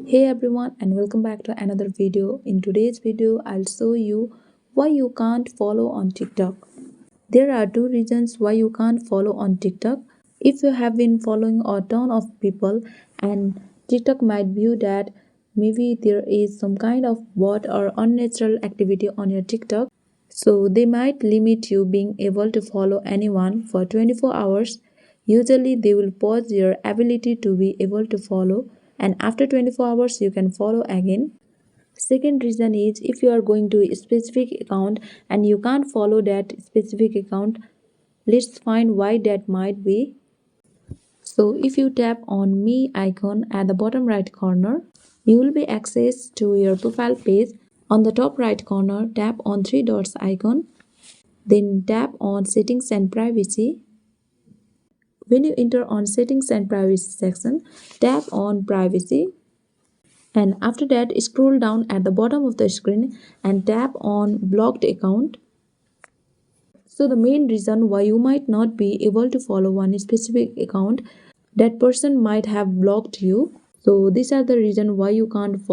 Hey everyone, and welcome back to another video. In today's video, I'll show you why you can't follow on TikTok. There are two reasons why you can't follow on TikTok. If you have been following a ton of people and TikTok might view that maybe there is some kind of bot or unnatural activity on your TikTok, so they might limit you being able to follow anyone for 24 hours. Usually they will pause your ability to be able to follow, and after 24 hours you can follow again. Second reason is if you are going to a specific account and you can't follow that specific account, let's find why that might be. So if you tap on me icon at the bottom right corner, you will be access to your profile page. On the top right corner, tap on three dots icon, then tap on settings and privacy. When you enter on settings and privacy section, tap on privacy, and after that scroll down at the bottom of the screen and tap on blocked account. So the main reason why you might not be able to follow one specific account, that person might have blocked you. So these are the reason why you can't follow.